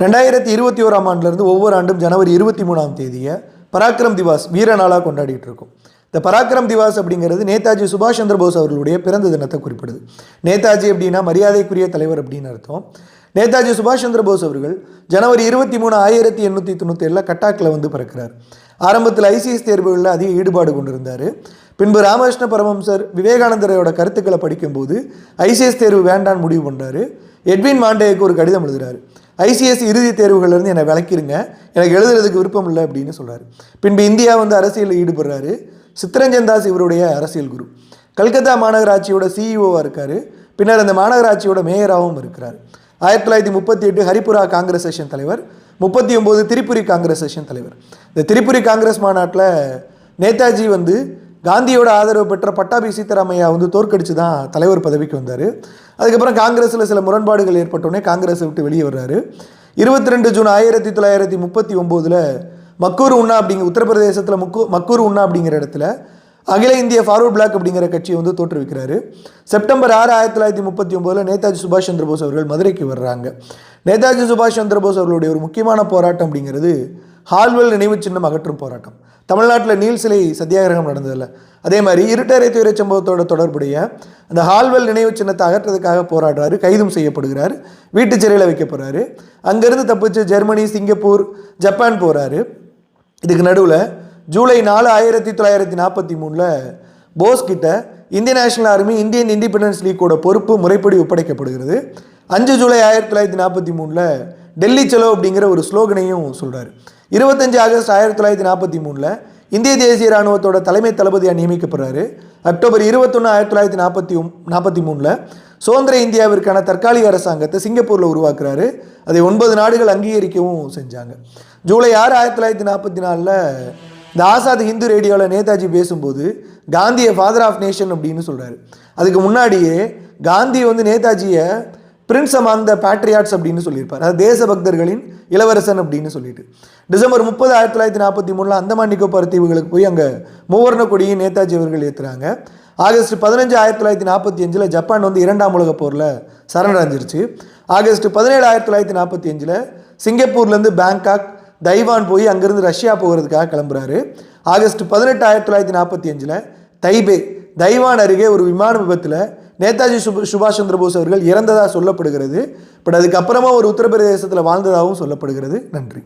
2021ஆம் ஆண்டிலிருந்து ஒவ்வொரு ஆண்டும் ஜனவரி 23ஆம் தேதியை பராக்கிரம் திவாஸ் வீர நாளாக கொண்டாடிட்டு இருக்கோம். இந்த பராக்கிரம் திவாஸ் அப்படிங்கிறது நேதாஜி சுபாஷ் சந்திர போஸ் அவர்களுடைய பிறந்த தினத்தை குறிப்பிடுது. நேதாஜி அப்படின்னா மரியாதைக்குரிய தலைவர் அப்படின்னு அர்த்தம். நேதாஜி சுபாஷ் சந்திர போஸ் அவர்கள் ஜனவரி 23, 1897 கட்டாக்கில் வந்து பிறக்கிறார். ஆரம்பத்தில் ஐசிஎஸ் தேர்வுகளில் அதிக ஈடுபாடு கொண்டிருந்தார். பின்பு ராமகிருஷ்ண பரமஹம்சர் விவேகானந்தரோட கருத்துக்களை படிக்கும்போது ஐசிஎஸ் தேர்வு வேண்டான்னு முடிவு பண்ணுறாரு. எட்வின் மாண்டேக்கு ஒரு கடிதம் எழுதுகிறார். ஐசிஎஸ் இறுதி தேர்வுகள்லேருந்து என்னை விளக்கிருங்க, எனக்கு எழுதுறதுக்கு விருப்பம் இல்லை அப்படின்னு சொல்கிறார். பின்பு இந்தியா வந்து அரசியலில் ஈடுபடுறாரு. சித்தரஞ்சன் தாஸ் இவருடைய அரசியல் குரு. கல்கத்தா மாநகராட்சியோட சிஇஓவாக இருக்கார். பின்னர் அந்த மாநகராட்சியோட மேயராகவும் இருக்கிறார். 1938 ஹரிபுரா காங்கிரஸ் செஷன் தலைவர், 39 திரிபுரி காங்கிரஸ் செஷன் தலைவர். இந்த திரிபுரி காங்கிரஸ் மாநாட்டில் நேதாஜி வந்து காந்தியோட ஆதரவு பெற்ற பட்டாபி சீதாராமையா வந்து தோற்கடித்து தான் தலைவர் பதவிக்கு வந்தார். அதுக்கப்புறம் காங்கிரஸில் சில முரண்பாடுகள் ஏற்பட்டோடனே காங்கிரஸை விட்டு வெளியே வர்றாரு. 22 ஜூன் 1939 மக்கூர் உண்ணா அப்படிங்கிற உத்தரப்பிரதேசத்தில் மக்கூர் உண்ணா அப்படிங்கிற இடத்துல அகில இந்திய ஃபார்வர்ட் பிளாக் அப்படிங்கிற கட்சியை வந்து தோற்றுவிக்கிறாரு. செப்டம்பர் 6, 1939 நேதாஜி சுபாஷ் சந்திர போஸ் அவர்கள் மதுரைக்கு வர்றாங்க. நேதாஜி சுபாஷ் சந்திர போஸ் அவர்களுடைய ஒரு முக்கியமான போராட்டம் அப்படிங்கிறது ஹால்வெல் நினைவு சின்னம் அகற்றும் போராட்டம். தமிழ்நாட்டில் நீல் சிலை சத்தியாகிரகம் நடந்ததில்லை, அதே மாதிரி இருட்டறை துயர சம்பவத்தோட தொடர்புடைய அந்த ஹால்வெல் நினைவு சின்னத்தை அகற்றதுக்காக போராடுறாரு. கைதும் செய்யப்படுகிறார், வீட்டு சிறையில் வைக்கப்படுறாரு. அங்கேருந்து தப்பிச்சு ஜெர்மனி, சிங்கப்பூர், ஜப்பான் போகிறாரு. இதுக்கு நடுவில் ஜூலை 4, 1943 போஸ் கிட்ட Indian National Army Indian Independence லீக்கோட பொறுப்பு முறைப்படி ஒப்படைக்கப்படுகிறது. 5 ஜூலை 1943 டெல்லி செலோ அப்படிங்கிற ஒரு ஸ்லோகனையும் சொல்கிறார். 25 ஆகஸ்ட் 1943 இந்திய தேசிய இராணுவத்தோட தலைமை தளபதியாக நியமிக்கப்படுறாரு. அக்டோபர் 21, 1943 சுதந்திர இந்தியாவிற்கான தற்காலிக அரசாங்கத்தை சிங்கப்பூரில் உருவாக்குறாரு. அதை 9 நாடுகள் அங்கீகரிக்கவும் செஞ்சாங்க. ஜூலை 6, 1944 இந்த ஆசாத் ஹிந்து ரேடியோவில் நேதாஜி பேசும்போது காந்தியை ஃபாதர் ஆஃப் நேஷன் அப்படின்னு சொல்கிறாரு. அதுக்கு முன்னாடியே காந்தி வந்து நேதாஜியை பிரின்ஸ் அமாங் த பேட்ரியாட்ஸ் அப்படின்னு சொல்லியிருப்பார், அதாவது தேசபக்தர்களின் இளவரசன் அப்படின்னு சொல்லிட்டு. டிசம்பர் 30, 1943 அந்தமான் நிக்கோபார் தீவுகளுக்கு போய் அங்கே மூவர்ண கொடியை நேதாஜி அவர்கள் ஏற்றுறாங்க. ஆகஸ்ட் 15, 1945 ஜப்பான் வந்து 2ஆம் உலகப் போரில் சரணடைஞ்சிருச்சு. ஆகஸ்ட் 17, 1945 சிங்கப்பூர்லேருந்து பேங்காக், தைவான் போய் அங்கேருந்து ரஷ்யா போகிறதுக்காக கிளம்புறாரு. ஆகஸ்ட் 18, 1945 தைபே, தைவான் அருகே ஒரு விமான விபத்தில் நேதாஜி சுபாஷ் சந்திர போஸ் அவர்கள் இறந்ததாக சொல்லப்படுகிறது. பட் அதுக்கப்புறமா ஒரு உத்தரப்பிரதேசத்தில் வாழ்ந்ததாகவும் சொல்லப்படுகிறது. நன்றி.